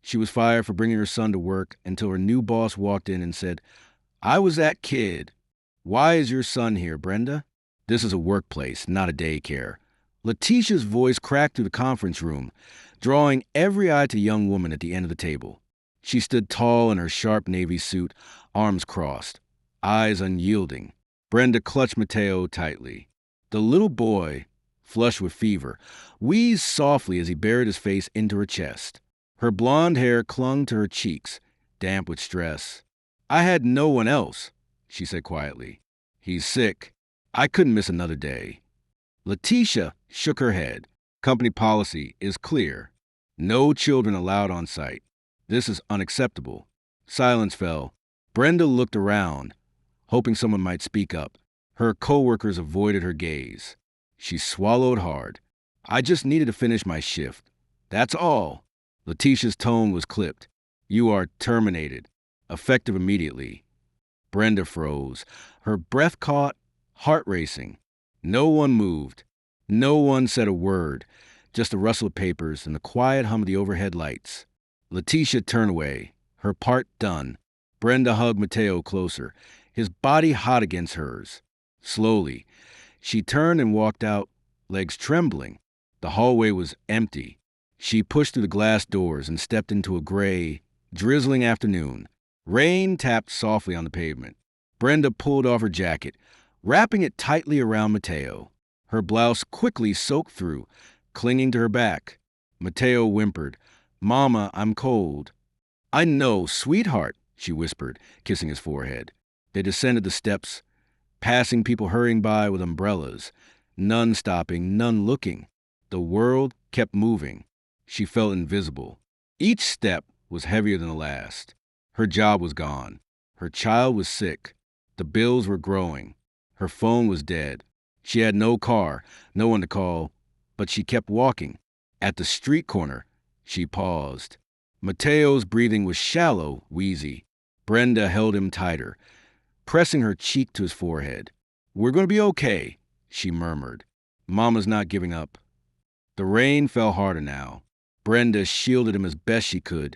She was fired for bringing her son to work until her new boss walked in and said, "I was that kid. Why is your son here, Brenda?" This is a workplace, not a daycare. Letitia's voice cracked through the conference room, drawing every eye to the young woman at the end of the table. She stood tall in her sharp navy suit, arms crossed, eyes unyielding. Brenda clutched Mateo tightly. The little boy, flushed with fever, wheezed softly as he buried his face into her chest. Her blonde hair clung to her cheeks, damp with stress. "I had no one else," she said quietly. "He's sick. I couldn't miss another day." Letitia shook her head. "Company policy is clear. No children allowed on site. This is unacceptable." Silence fell. Brenda looked around, hoping someone might speak up. Her coworkers avoided her gaze. She swallowed hard. "I just needed to finish my shift. That's all." Letitia's tone was clipped. "You are terminated. Effective immediately." Brenda froze. Her breath caught, heart racing. No one moved. No one said a word. Just the rustle of papers and the quiet hum of the overhead lights. Letitia turned away, her part done. Brenda hugged Mateo closer, his body hot against hers. Slowly, she turned and walked out, legs trembling. The hallway was empty. She pushed through the glass doors and stepped into a gray, drizzling afternoon. Rain tapped softly on the pavement. Brenda pulled off her jacket, wrapping it tightly around Mateo. Her blouse quickly soaked through, clinging to her back. Mateo whimpered, "Mama, I'm cold." "I know, sweetheart," she whispered, kissing his forehead. They descended the steps, passing people hurrying by with umbrellas, none stopping, none looking. The world kept moving. She felt invisible. Each step was heavier than the last. Her job was gone. Her child was sick. The bills were growing. Her phone was dead. She had no car, no one to call, but she kept walking. At the street corner, she paused. Mateo's breathing was shallow, wheezy. Brenda held him tighter, pressing her cheek to his forehead. "We're going to be okay," she murmured. "Mama's not giving up." The rain fell harder now. Brenda shielded him as best she could,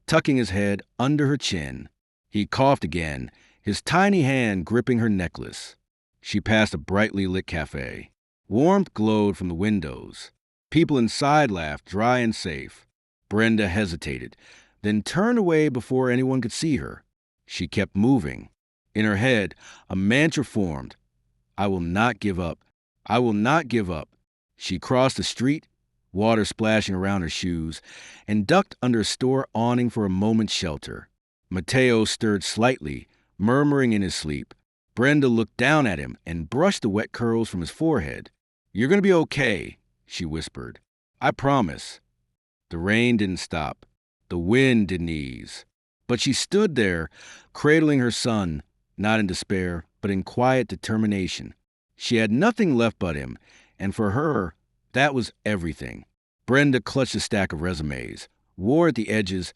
tucking his head under her chin. He coughed again, his tiny hand gripping her necklace. She passed a brightly lit cafe. Warmth glowed from the windows. People inside laughed, dry and safe. Brenda hesitated, then turned away before anyone could see her. She kept moving. In her head, a mantra formed. "I will not give up. I will not give up." She crossed the street, water splashing around her shoes, and ducked under a store awning for a moment's shelter. Mateo stirred slightly, murmuring in his sleep. Brenda looked down at him and brushed the wet curls from his forehead. "You're going to be okay," she whispered. "I promise." The rain didn't stop. The wind didn't ease. But she stood there, cradling her son, not in despair, but in quiet determination. She had nothing left but him, and for her, that was everything. Brenda clutched a stack of resumes, wore at the edges,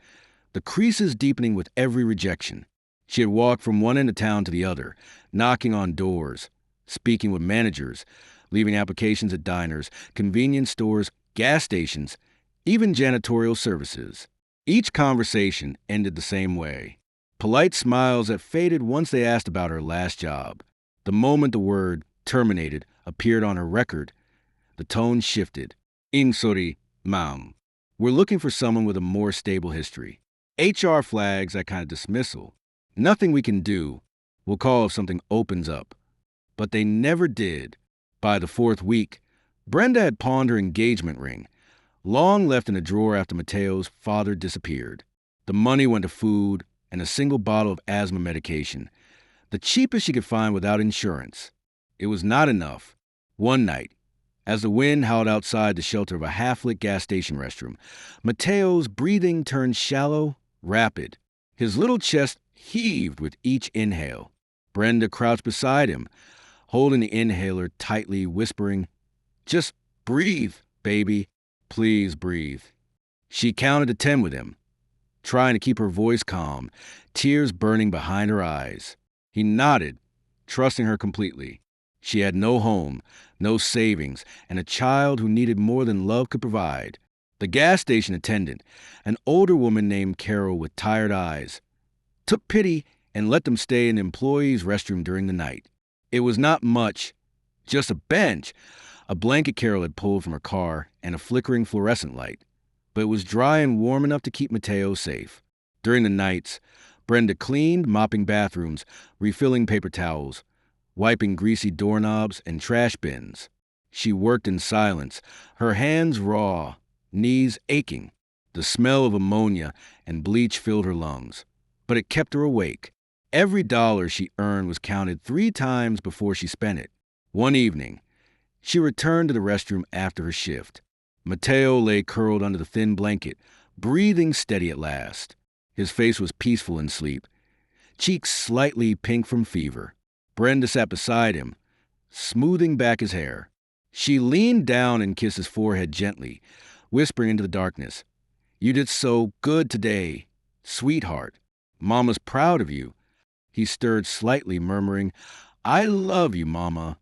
the creases deepening with every rejection. She had walked from one end of town to the other, knocking on doors, speaking with managers, leaving applications at diners, convenience stores, gas stations, even janitorial services. Each conversation ended the same way. Polite smiles that faded once they asked about her last job. The moment the word terminated appeared on her record, the tone shifted. "Sorry, ma'am. We're looking for someone with a more stable history." HR flags that kind of dismissal. "Nothing we can do. We'll call if something opens up." But they never did. By the fourth week, Brenda had pawned her engagement ring, long left in a drawer after Mateo's father disappeared. The money went to food and a single bottle of asthma medication, the cheapest she could find without insurance. It was not enough. One night, as the wind howled outside the shelter of a half-lit gas station restroom, Mateo's breathing turned shallow, rapid. His little chest heaved with each inhale. Brenda crouched beside him, holding the inhaler tightly, whispering, "Just breathe, baby. Please breathe." She counted to 10 with him, trying to keep her voice calm, tears burning behind her eyes. He nodded, trusting her completely. She had no home, no savings, and a child who needed more than love could provide. The gas station attendant, an older woman named Carol with tired eyes, took pity and let them stay in the employee's restroom during the night. It was not much, just a bench, a blanket Carol had pulled from her car, and a flickering fluorescent light. But it was dry and warm enough to keep Mateo safe. During the nights, Brenda cleaned, mopping bathrooms, refilling paper towels, wiping greasy doorknobs and trash bins. She worked in silence, her hands raw, knees aching. The smell of ammonia and bleach filled her lungs, but it kept her awake. Every dollar she earned was counted 3 times before she spent it. One evening, she returned to the restroom after her shift. Mateo lay curled under the thin blanket, breathing steady at last. His face was peaceful in sleep, cheeks slightly pink from fever. Brenda sat beside him, smoothing back his hair. She leaned down and kissed his forehead gently, whispering into the darkness, "You did so good today, sweetheart. Mama's proud of you." He stirred slightly, murmuring, "I love you, Mama."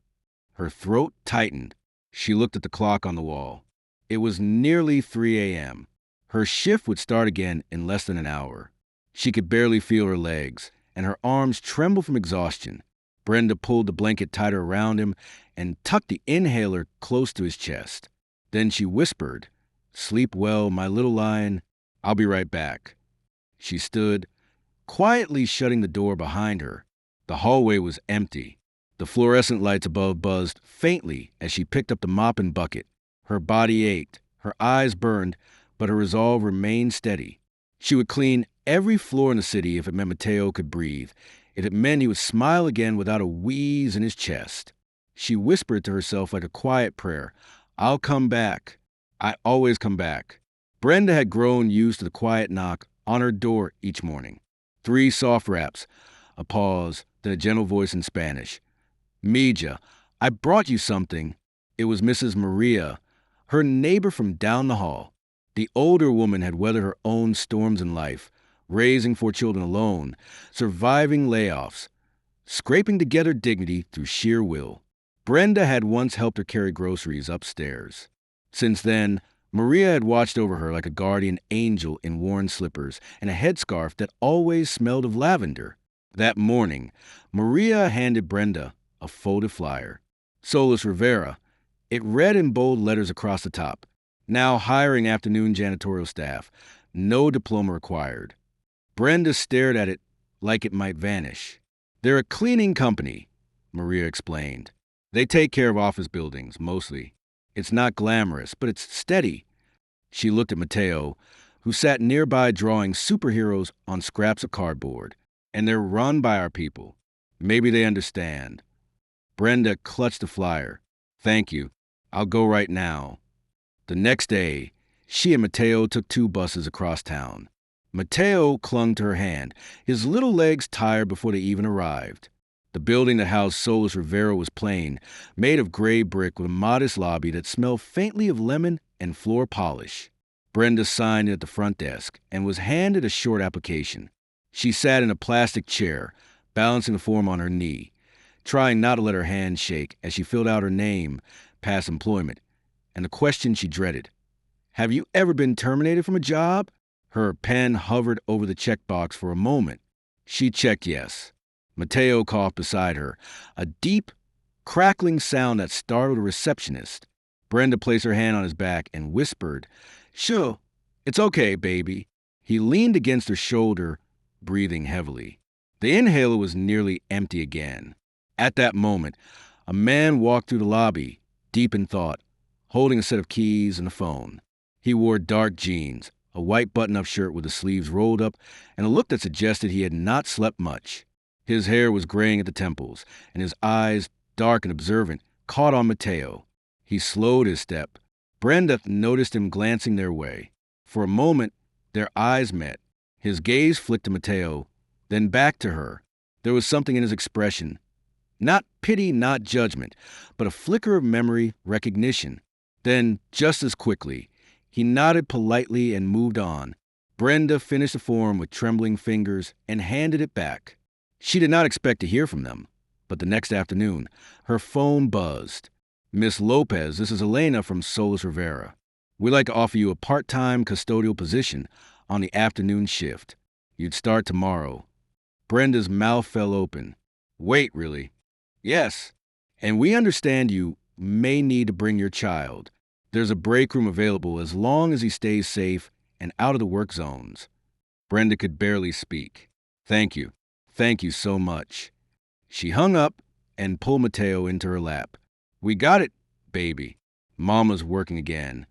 Her throat tightened. She looked at the clock on the wall. It was nearly 3 a.m. Her shift would start again in less than an hour. She could barely feel her legs, and her arms trembled from exhaustion. Brenda pulled the blanket tighter around him and tucked the inhaler close to his chest. Then she whispered, "Sleep well, my little lion. I'll be right back." She stood, quietly shutting the door behind her. The hallway was empty. The fluorescent lights above buzzed faintly as she picked up the mop and bucket. Her body ached, her eyes burned, but her resolve remained steady. She would clean every floor in the city if it meant Mateo could breathe, if it meant he would smile again without a wheeze in his chest. She whispered to herself like a quiet prayer, "I'll come back. I always come back." Brenda had grown used to the quiet knock on her door each morning. 3 soft raps, a pause, then a gentle voice in Spanish. "Mija, I brought you something." It was Mrs. Maria, her neighbor from down the hall. The older woman had weathered her own storms in life, raising 4 children alone, surviving layoffs, scraping together dignity through sheer will. Brenda had once helped her carry groceries upstairs. Since then, Maria had watched over her like a guardian angel in worn slippers and a headscarf that always smelled of lavender. That morning, Maria handed Brenda a folded flyer. Solus Rivera. It read in bold letters across the top, "Now hiring afternoon janitorial staff. No diploma required." Brenda stared at it like it might vanish. "They're a cleaning company," Maria explained. "They take care of office buildings, mostly. It's not glamorous, but it's steady." She looked at Mateo, who sat nearby drawing superheroes on scraps of cardboard. "And they're run by our people. Maybe they understand." Brenda clutched the flyer. "Thank you. I'll go right now." The next day, she and Mateo took 2 buses across town. Mateo clung to her hand, his little legs tired before they even arrived. The building that housed Solus Rivera was plain, made of gray brick with a modest lobby that smelled faintly of lemon and floor polish. Brenda signed in at the front desk and was handed a short application. She sat in a plastic chair, balancing the form on her knee, trying not to let her hand shake as she filled out her name, past employment, and the question she dreaded. "Have you ever been terminated from a job?" Her pen hovered over the checkbox for a moment. She checked yes. Mateo coughed beside her, a deep, crackling sound that startled a receptionist. Brenda placed her hand on his back and whispered, "Sure, it's okay, baby." He leaned against her shoulder, breathing heavily. The inhaler was nearly empty again. At that moment, a man walked through the lobby, deep in thought, holding a set of keys and a phone. He wore dark jeans, a white button-up shirt with the sleeves rolled up, and a look that suggested he had not slept much. His hair was graying at the temples, and his eyes, dark and observant, caught on Mateo. He slowed his step. Brenda noticed him glancing their way. For a moment, their eyes met. His gaze flicked to Mateo, then back to her. There was something in his expression. Not pity, not judgment, but a flicker of memory, recognition. Then, just as quickly, he nodded politely and moved on. Brenda finished the form with trembling fingers and handed it back. She did not expect to hear from them, but the next afternoon, her phone buzzed. "Miss Lopez, this is Elena from Solus Rivera." We'd like to offer you a part-time custodial position on the afternoon shift. You'd start tomorrow. Brenda's mouth fell open. Wait, really? Yes. And we understand you may need to bring your child. There's a break room available as long as he stays safe and out of the work zones. Brenda could barely speak. Thank you. Thank you so much. She hung up and pulled Mateo into her lap. We got it, baby. Mama's working again.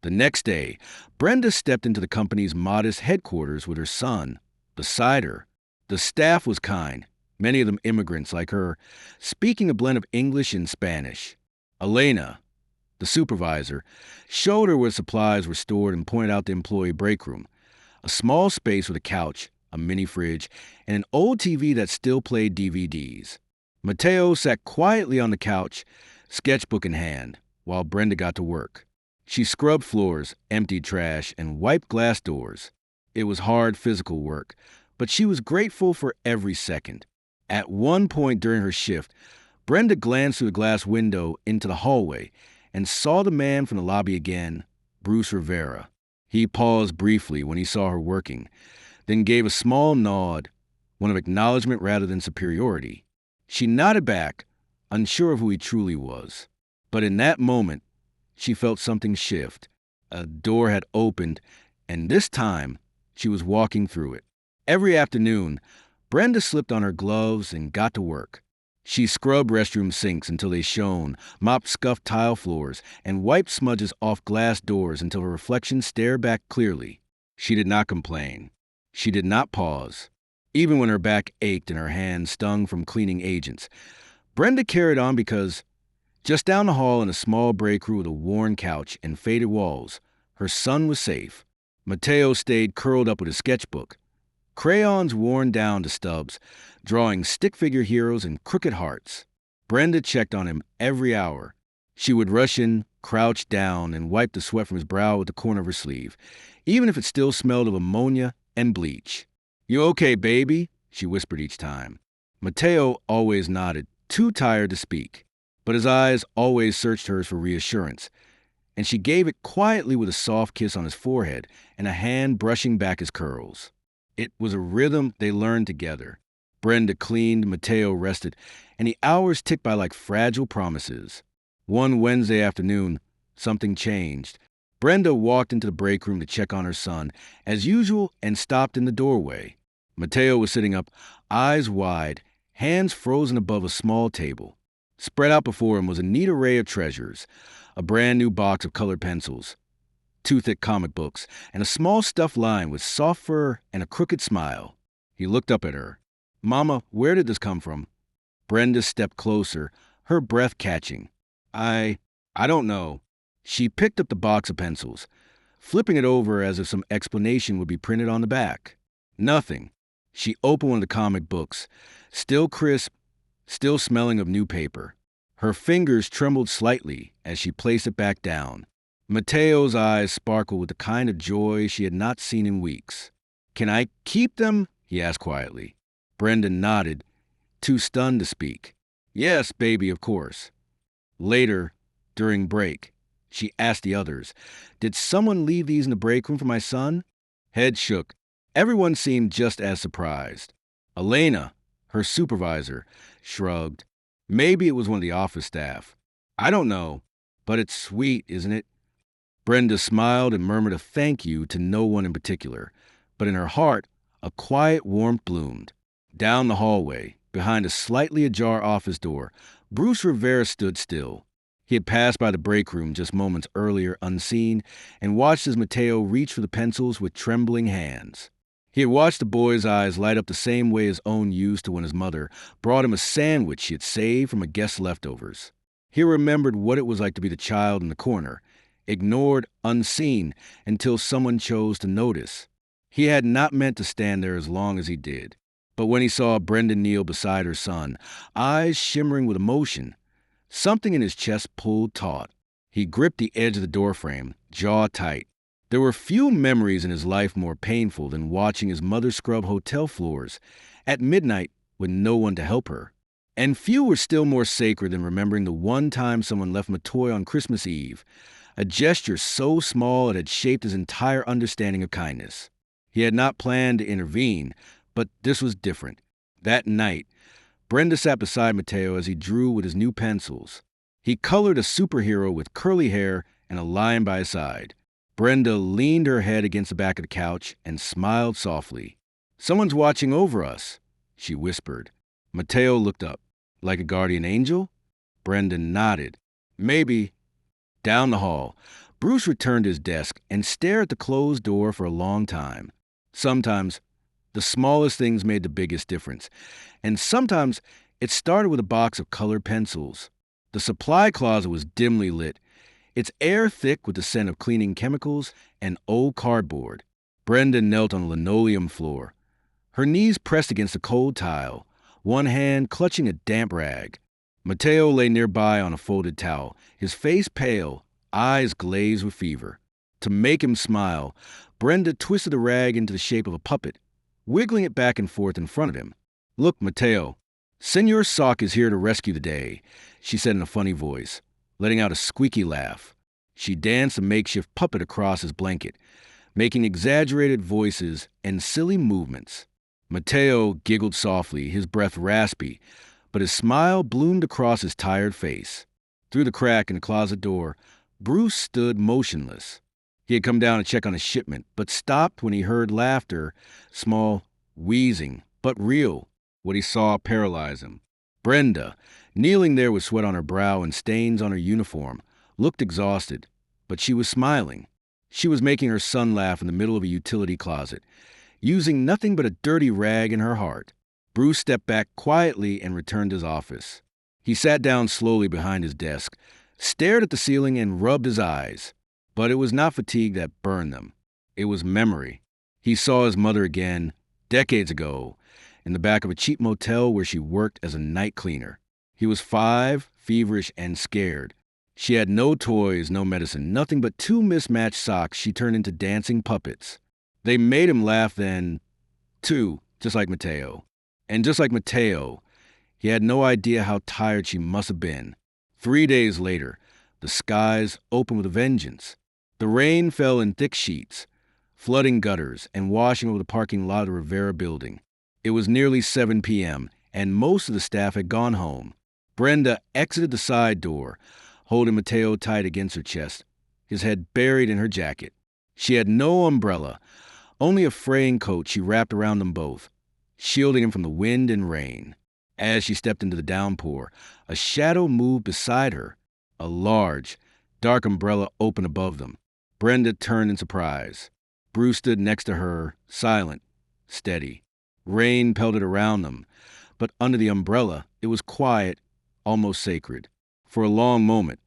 The next day, Brenda stepped into the company's modest headquarters with her son beside her. The staff was kind, many of them immigrants like her, speaking a blend of English and Spanish. Elena, the supervisor, showed her where supplies were stored and pointed out the employee break room, a small space with a couch, a mini fridge, and an old TV that still played DVDs. Mateo sat quietly on the couch, sketchbook in hand, while Brenda got to work. She scrubbed floors, emptied trash, and wiped glass doors. It was hard physical work, but she was grateful for every second. At one point during her shift, Brenda glanced through the glass window into the hallway and saw the man from the lobby again, Bruce Rivera. He paused briefly when he saw her working, then gave a small nod, one of acknowledgement rather than superiority. She nodded back, unsure of who he truly was. But in that moment, she felt something shift. A door had opened, and this time, she was walking through it. Every afternoon, Brenda slipped on her gloves and got to work. She scrubbed restroom sinks until they shone, mopped scuffed tile floors, and wiped smudges off glass doors until her reflection stared back clearly. She did not complain. She did not pause, even when her back ached and her hands stung from cleaning agents. Brenda carried on because, just down the hall in a small break room with a worn couch and faded walls, her son was safe. Mateo stayed curled up with a sketchbook, crayons worn down to stubs, drawing stick figure heroes and crooked hearts. Brenda checked on him every hour. She would rush in, crouch down, and wipe the sweat from his brow with the corner of her sleeve, even if it still smelled of ammonia and bleach. You okay, baby? She whispered each time. Mateo always nodded, too tired to speak, but his eyes always searched hers for reassurance, and she gave it quietly with a soft kiss on his forehead and a hand brushing back his curls. It was a rhythm they learned together. Brenda cleaned, Mateo rested, and the hours ticked by like fragile promises. One Wednesday afternoon, something changed. Brenda walked into the break room to check on her son, as usual, and stopped in the doorway. Mateo was sitting up, eyes wide, hands frozen above a small table. Spread out before him was a neat array of treasures, a brand new box of colored pencils, 2 thick comic books, and a small stuffed lion with soft fur and a crooked smile. He looked up at her. Mama, where did this come from? Brenda stepped closer, her breath catching. I don't know. She picked up the box of pencils, flipping it over as if some explanation would be printed on the back. Nothing. She opened one of the comic books, still crisp, still smelling of new paper. Her fingers trembled slightly as she placed it back down. Mateo's eyes sparkled with the kind of joy she had not seen in weeks. Can I keep them? He asked quietly. Brenda nodded, too stunned to speak. Yes, baby, of course. Later, during break, she asked the others, did someone leave these in the break room for my son? Head shook. Everyone seemed just as surprised. Elena, her supervisor, shrugged. Maybe it was one of the office staff. I don't know, but it's sweet, isn't it? Brenda smiled and murmured a thank you to no one in particular, but in her heart, a quiet warmth bloomed. Down the hallway, behind a slightly ajar office door, Bruce Rivera stood still. He had passed by the break room just moments earlier unseen and watched as Mateo reached for the pencils with trembling hands. He had watched the boy's eyes light up the same way his own used to when his mother brought him a sandwich she had saved from a guest's leftovers. He remembered what it was like to be the child in the corner, ignored, unseen, until someone chose to notice. He had not meant to stand there as long as he did. But when he saw Brenda kneel beside her son, eyes shimmering with emotion, something in his chest pulled taut. He gripped the edge of the doorframe, jaw tight. There were few memories in his life more painful than watching his mother scrub hotel floors at midnight with no one to help her. And few were still more sacred than remembering the one time someone left him a toy on Christmas Eve, a gesture so small it had shaped his entire understanding of kindness. He had not planned to intervene, but this was different. That night, Brenda sat beside Mateo as he drew with his new pencils. He colored a superhero with curly hair and a lion by his side. Brenda leaned her head against the back of the couch and smiled softly. "Someone's watching over us," she whispered. Mateo looked up. "Like a guardian angel?" Brenda nodded. "Maybe." Down the hall, Bruce returned to his desk and stared at the closed door for a long time. Sometimes, the smallest things made the biggest difference, and sometimes it started with a box of colored pencils. The supply closet was dimly lit, its air thick with the scent of cleaning chemicals and old cardboard. Brenda knelt on the linoleum floor, her knees pressed against the cold tile, one hand clutching a damp rag. Mateo lay nearby on a folded towel, his face pale, eyes glazed with fever. To make him smile, Brenda twisted the rag into the shape of a puppet, wiggling it back and forth in front of him. "Look, Mateo, Senor Sock is here to rescue the day," she said in a funny voice, letting out a squeaky laugh. She danced a makeshift puppet across his blanket, making exaggerated voices and silly movements. Mateo giggled softly, his breath raspy, but his smile bloomed across his tired face. Through the crack in the closet door, Bruce stood motionless. He had come down to check on a shipment, but stopped when he heard laughter, small, wheezing, but real. What he saw paralyzed him. Brenda, kneeling there with sweat on her brow and stains on her uniform, looked exhausted, but she was smiling. She was making her son laugh in the middle of a utility closet, using nothing but a dirty rag in her heart. Bruce stepped back quietly and returned to his office. He sat down slowly behind his desk, stared at the ceiling and rubbed his eyes. But it was not fatigue that burned them. It was memory. He saw his mother again, decades ago, in the back of a cheap motel where she worked as a night cleaner. He was 5, feverish and scared. She had no toys, no medicine, nothing but 2 mismatched socks she turned into dancing puppets. They made him laugh then, too, just like Mateo. And just like Mateo, he had no idea how tired she must have been. 3 days later, the skies opened with a vengeance. The rain fell in thick sheets, flooding gutters and washing over the parking lot of the Rivera building. It was nearly 7 p.m., and most of the staff had gone home. Brenda exited the side door, holding Mateo tight against her chest, his head buried in her jacket. She had no umbrella, only a fraying coat she wrapped around them both, shielding him from the wind and rain. As she stepped into the downpour, a shadow moved beside her. A large, dark umbrella opened above them. Brenda turned in surprise. Bruce stood next to her, silent, steady. Rain pelted around them, but under the umbrella, it was quiet, almost sacred. For a long moment,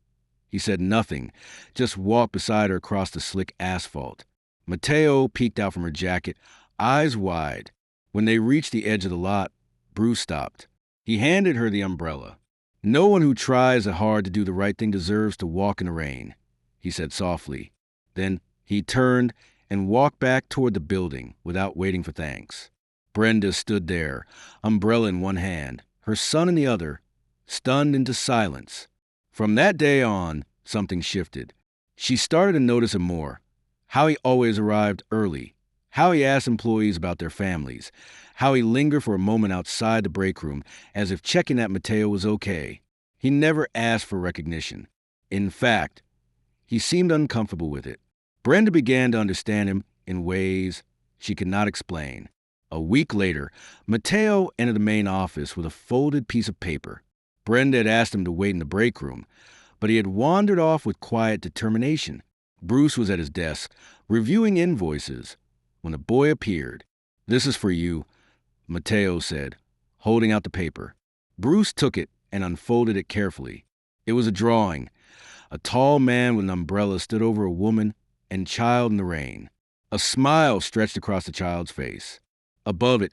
he said nothing, just walked beside her across the slick asphalt. Mateo peeked out from her jacket, eyes wide. When they reached the edge of the lot, Bruce stopped. He handed her the umbrella. "No one who tries hard to do the right thing deserves to walk in the rain," he said softly. Then he turned and walked back toward the building without waiting for thanks. Brenda stood there, umbrella in one hand, her son in the other, stunned into silence. From that day on, something shifted. She started to notice him more. How he always arrived early. How he asked employees about their families. How he lingered for a moment outside the break room, as if checking that Mateo was okay. He never asked for recognition. In fact, he seemed uncomfortable with it. Brenda began to understand him in ways she could not explain. A week later, Mateo entered the main office with a folded piece of paper. Brenda had asked him to wait in the break room, but he had wandered off with quiet determination. Bruce was at his desk, reviewing invoices, when the boy appeared. "This is for you," Mateo said, holding out the paper. Bruce took it and unfolded it carefully. It was a drawing. A tall man with an umbrella stood over a woman and child in the rain. A smile stretched across the child's face. Above it,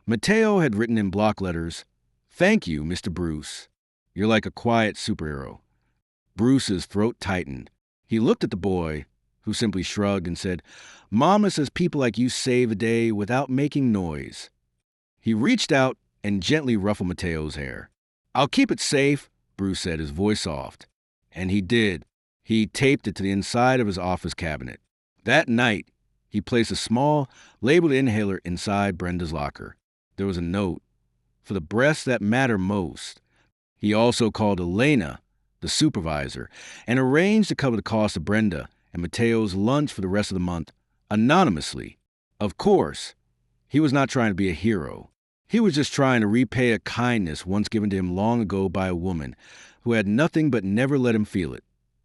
Mateo had written in block letters, "Thank you, Mr. Bruce. You're like a quiet superhero." Bruce's throat tightened. He looked at the boy, who simply shrugged and said, "Mama says people like you save the day without making noise." He reached out and gently ruffled Mateo's hair. "I'll keep it safe," Bruce said, his voice soft. And he did. He taped it to the inside of his office cabinet. That night, he placed a small, labeled inhaler inside Brenda's locker. There was a note, "For the breaths that matter most." He also called Elena, the supervisor, and arranged to cover the cost of Brenda and Mateo's lunch for the rest of the month, anonymously. Of course, he was not trying to be a hero. He was just trying to repay a kindness once given to him long ago by a woman who had nothing but never let him feel it.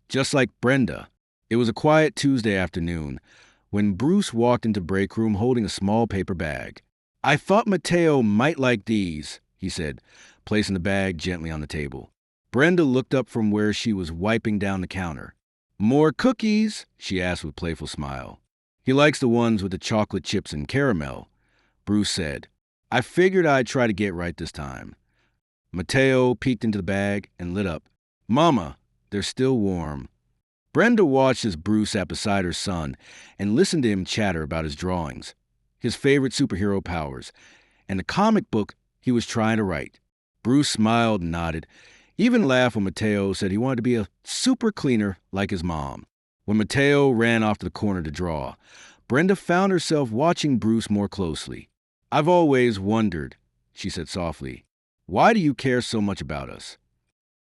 Just like Brenda. It was a quiet Tuesday afternoon when Bruce walked into break room holding a small paper bag. "I thought Mateo might like these," he said, placing the bag gently on the table. Brenda looked up from where she was wiping down the counter. "More cookies?" she asked with a playful smile. "He likes the ones with the chocolate chips and caramel," Bruce said. "I figured I'd try to get right this time." Mateo peeked into the bag and lit up. "Mama, they're still warm." Brenda watched as Bruce sat beside her son and listened to him chatter about his drawings, his favorite superhero powers, and the comic book he was trying to write. Bruce smiled and nodded, even laughed when Mateo said he wanted to be a super cleaner like his mom. When Mateo ran off to the corner to draw, Brenda found herself watching Bruce more closely. "I've always wondered," she said softly, "why do you care so much about us?"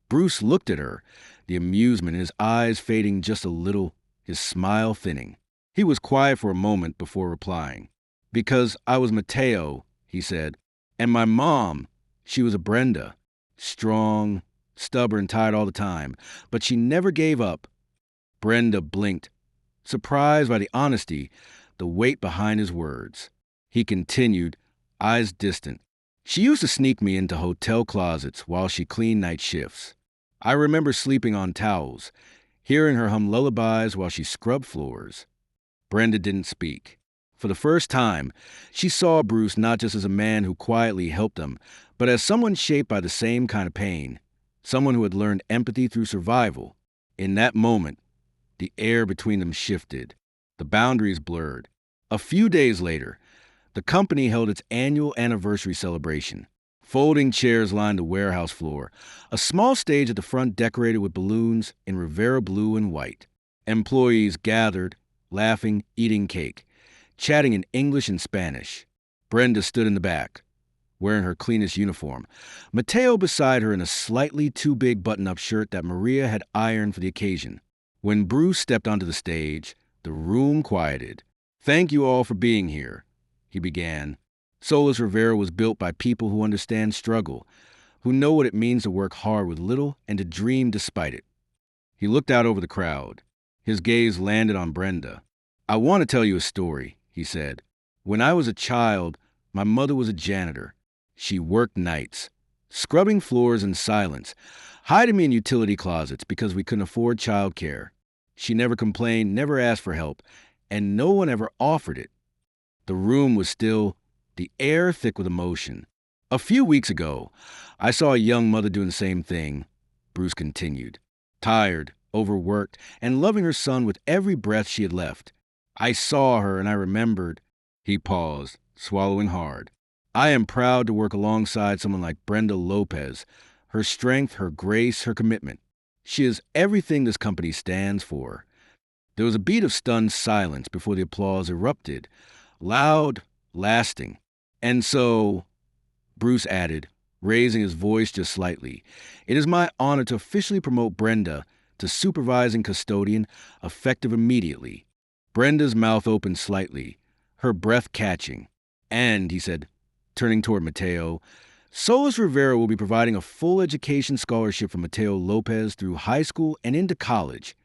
Bruce looked at her, the amusement in his eyes fading just a little, his smile thinning. He was quiet for a moment before replying. "Because I was Mateo," he said, "and my mom, she was a Brenda. Strong, stubborn, tired all the time, but she never gave up." Brenda blinked, surprised by the honesty, the weight behind his words. He continued, eyes distant. "She used to sneak me into hotel closets while she cleaned night shifts. I remember sleeping on towels, hearing her hum lullabies while she scrubbed floors." Brenda didn't speak. For the first time, she saw Bruce not just as a man who quietly helped them, but as someone shaped by the same kind of pain, someone who had learned empathy through survival. In that moment, the air between them shifted. The boundaries blurred. A few days later, the company held its annual anniversary celebration. Folding chairs lined the warehouse floor, a small stage at the front decorated with balloons in Rivera blue and white. Employees gathered, laughing, eating cake, chatting in English and Spanish. Brenda stood in the back, wearing her cleanest uniform, Mateo beside her in a slightly too big button-up shirt that Maria had ironed for the occasion. When Bruce stepped onto the stage, the room quieted. "Thank you all for being here," he began. Solis Rivera was built by people who understand struggle, who know what it means to work hard with little and to dream despite it. He looked out over the crowd. His gaze landed on Brenda. "I want to tell you a story," he said. "When I was a child, my mother was a janitor. She worked nights, scrubbing floors in silence, hiding me in utility closets because we couldn't afford childcare. She never complained, never asked for help, and no one ever offered it." The room was still, the air thick with emotion. "A few weeks ago, I saw a young mother doing the same thing," Bruce continued. "Tired, overworked, and loving her son with every breath she had left. I saw her and I remembered." He paused, swallowing hard. "I am proud to work alongside someone like Brenda Lopez. Her strength, her grace, her commitment. She is everything this company stands for." There was a beat of stunned silence before the applause erupted, loud, lasting. "And so," Bruce added, raising his voice just slightly, "it is my honor to officially promote Brenda to supervising custodian, effective immediately." Brenda's mouth opened slightly, her breath catching. "And," he said, turning toward Mateo, "Solis Rivera will be providing a full education scholarship for Mateo Lopez through high school and into college,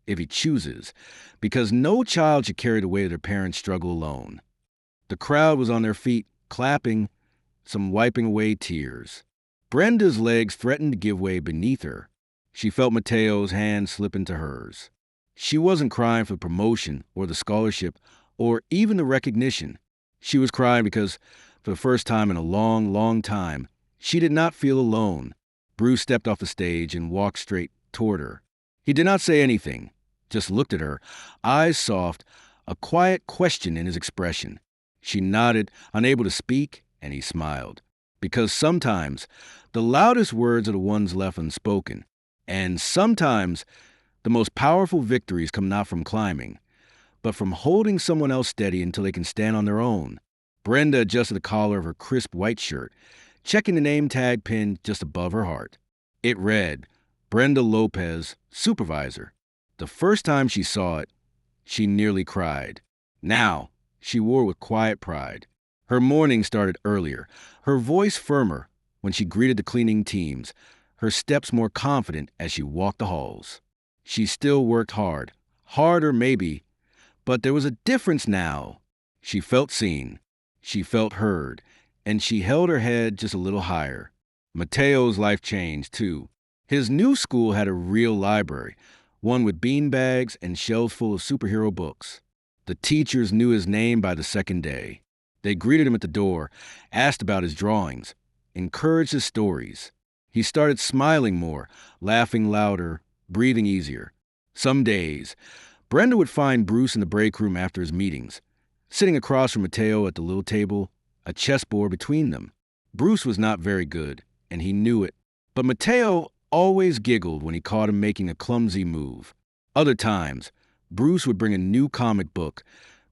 if he chooses, because no child should carry the weight of their parents' struggle alone." The crowd was on their feet, clapping, some wiping away tears. Brenda's legs threatened to give way beneath her. She felt Mateo's hand slip into hers. She wasn't crying for promotion or the scholarship or even the recognition. She was crying because, for the first time in a long, long time, she did not feel alone. Bruce stepped off the stage and walked straight toward her. He did not say anything, just looked at her, eyes soft, a quiet question in his expression. She nodded, unable to speak, and he smiled. Because sometimes the loudest words are the ones left unspoken. And sometimes The most powerful victories come not from climbing, but from holding someone else steady until they can stand on their own. Brenda adjusted the collar of her crisp white shirt, checking the name tag pinned just above her heart. It read, Brenda Lopez, Supervisor. The first time she saw it, she nearly cried. Now, she wore with quiet pride. Her morning started earlier, her voice firmer when she greeted the cleaning teams, her steps more confident as she walked the halls. She still worked hard, harder maybe, but there was a difference now. She felt seen, she felt heard, and she held her head just a little higher. Mateo's life changed, too. His new school had a real library, one with bean bags and shelves full of superhero books. The teachers knew his name by the second day. They greeted him at the door, asked about his drawings, encouraged his stories. He started smiling more, laughing louder, breathing easier. Some days, Brenda would find Bruce in the break room after his meetings, sitting across from Mateo at the little table, a chessboard between them. Bruce was not very good, and he knew it, but Mateo always giggled when he caught him making a clumsy move. Other times, Bruce would bring a new comic book,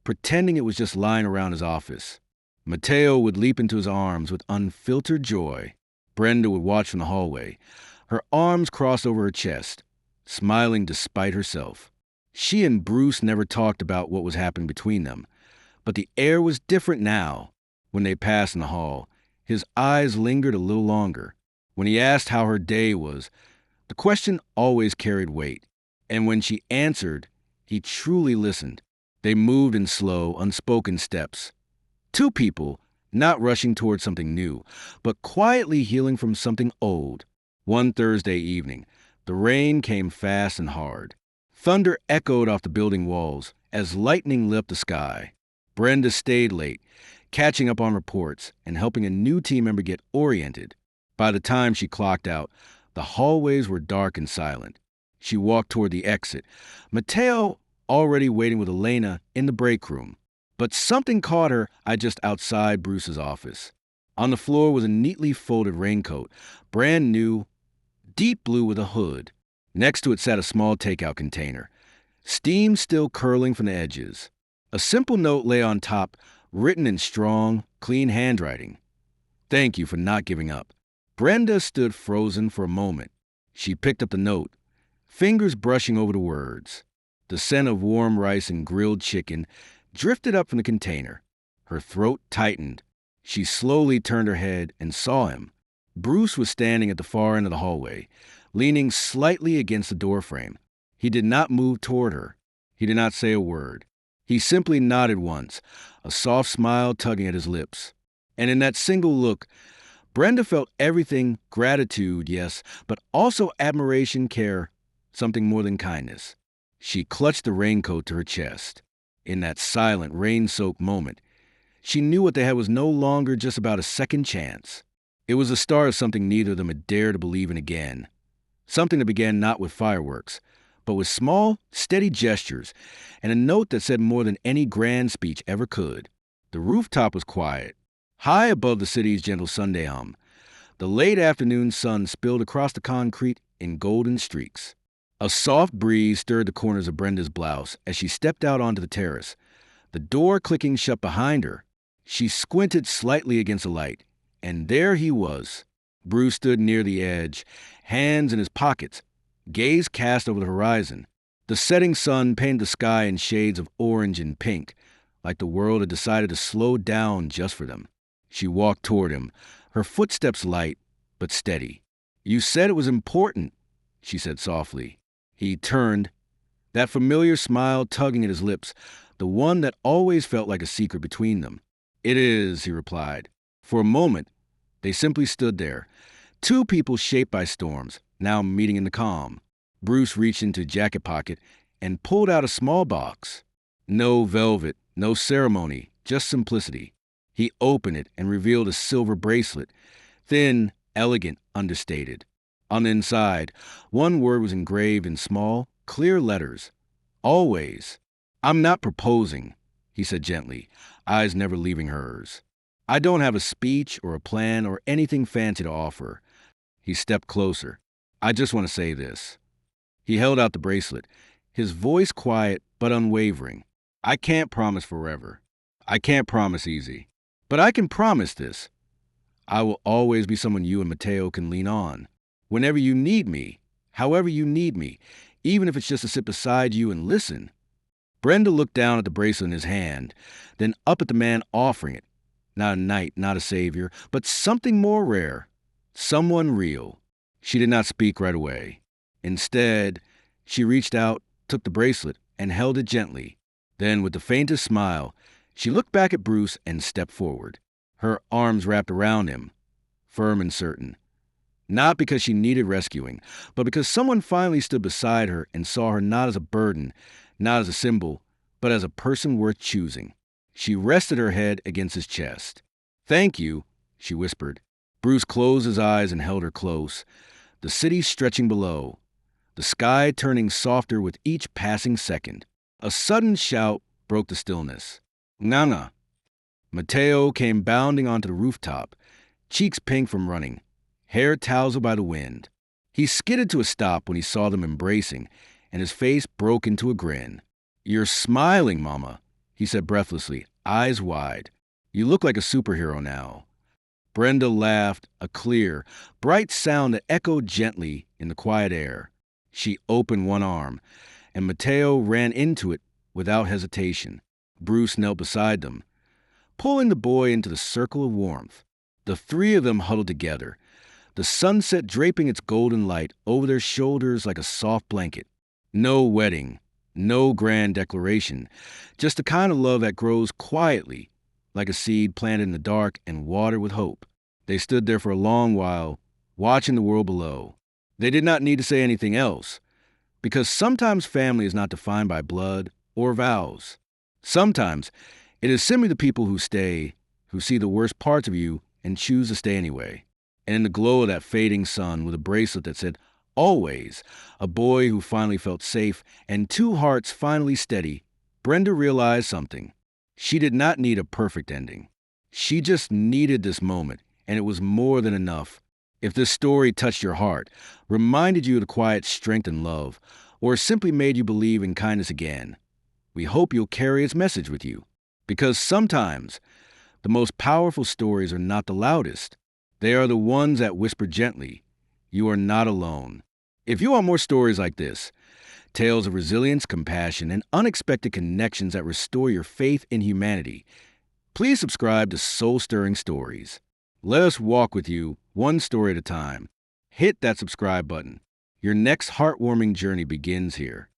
pretending it was just lying around his office. Mateo would leap into his arms with unfiltered joy. Brenda would watch from the hallway, her arms crossed over her chest, smiling despite herself. She and Bruce never talked about what was happening between them, but the air was different now. When they passed in the hall, his eyes lingered a little longer. When he asked how her day was, the question always carried weight. And when she answered, he truly listened. They moved in slow, unspoken steps. Two people, not rushing toward something new, but quietly healing from something old. One Thursday evening, the rain came fast and hard. Thunder echoed off the building walls as lightning lit up the sky. Brenda stayed late, catching up on reports and helping a new team member get oriented. By the time she clocked out, the hallways were dark and silent. She walked toward the exit, Mateo already waiting with Elena in the break room. But something caught her eye just outside Bruce's office. On the floor was a neatly folded raincoat, brand new, deep blue with a hood. Next to it sat a small takeout container, steam still curling from the edges. A simple note lay on top, written in strong, clean handwriting. Thank you for not giving up. Brenda stood frozen for a moment. She picked up the note, fingers brushing over the words. The scent of warm rice and grilled chicken drifted up from the container. Her throat tightened. She slowly turned her head and saw him. Bruce was standing at the far end of the hallway, leaning slightly against the doorframe. He did not move toward her. He did not say a word. He simply nodded once, a soft smile tugging at his lips. And in that single look, Brenda felt everything, gratitude, yes, but also admiration, care, something more than kindness. She clutched the raincoat to her chest. In that silent, rain-soaked moment, she knew what they had was no longer just about a second chance. It was the start of something neither of them had dared to believe in again. Something that began not with fireworks, but with small, steady gestures and a note that said more than any grand speech ever could. The rooftop was quiet, high above the city's gentle Sunday hum. The late afternoon sun spilled across the concrete in golden streaks. A soft breeze stirred the corners of Brenda's blouse as she stepped out onto the terrace, the door clicking shut behind her. She squinted slightly against the light, and there he was. Bruce stood near the edge, hands in his pockets, gaze cast over the horizon. The setting sun painted the sky in shades of orange and pink, like the world had decided to slow down just for them. She walked toward him, her footsteps light but steady. "You said it was important," she said softly. He turned, that familiar smile tugging at his lips, the one that always felt like a secret between them. "It is," he replied. For a moment, they simply stood there, two people shaped by storms, now meeting in the calm. Bruce reached into his jacket pocket and pulled out a small box. No velvet, no ceremony, just simplicity. He opened it and revealed a silver bracelet, thin, elegant, understated. On the inside, one word was engraved in small, clear letters. Always. "I'm not proposing," he said gently, eyes never leaving hers. "I don't have a speech or a plan or anything fancy to offer." He stepped closer. "I just want to say this. He held out the bracelet, his voice quiet but unwavering. I can't promise forever. I can't promise easy. But I can promise this. I will always be someone you and Mateo can lean on. Whenever you need me, however you need me, even if it's just to sit beside you and listen. Brenda looked down at the bracelet in his hand, then up at the man offering it. Not a knight, not a savior, but something more rare. Someone real. She did not speak right away. Instead, she reached out, took the bracelet, and held it gently. Then, with the faintest smile, she looked back at Bruce and stepped forward, her arms wrapped around him, firm and certain. Not because she needed rescuing, but because someone finally stood beside her and saw her not as a burden, not as a symbol, but as a person worth choosing. She rested her head against his chest. Thank you, she whispered. Bruce closed his eyes and held her close, the city stretching below, the sky turning softer with each passing second. A sudden shout broke the stillness. Nana! Mateo came bounding onto the rooftop, cheeks pink from running, hair tousled by the wind. He skidded to a stop when he saw them embracing, and his face broke into a grin. You're smiling, Mama, he said breathlessly, eyes wide. You look like a superhero now. Brenda laughed, a clear, bright sound that echoed gently in the quiet air. She opened one arm, and Mateo ran into it without hesitation. Bruce knelt beside them, pulling the boy into the circle of warmth. The three of them huddled together, the sunset draping its golden light over their shoulders like a soft blanket. No wedding, no grand declaration, just the kind of love that grows quietly, like a seed planted in the dark and watered with hope. They stood there for a long while, watching the world below. They did not need to say anything else, because sometimes family is not defined by blood or vows. Sometimes it is simply the people who stay, who see the worst parts of you and choose to stay anyway. And in the glow of that fading sun with a bracelet that said, always, a boy who finally felt safe and two hearts finally steady, Brenda realized something. She did not need a perfect ending. She just needed this moment, and it was more than enough. If this story touched your heart, reminded you of the quiet strength and love, or simply made you believe in kindness again, we hope you'll carry its message with you. Because sometimes, the most powerful stories are not the loudest. They are the ones that whisper gently, you are not alone. If you want more stories like this, tales of resilience, compassion, and unexpected connections that restore your faith in humanity, please subscribe to Soul Stirring Stories. Let us walk with you, one story at a time. Hit that subscribe button. Your next heartwarming journey begins here.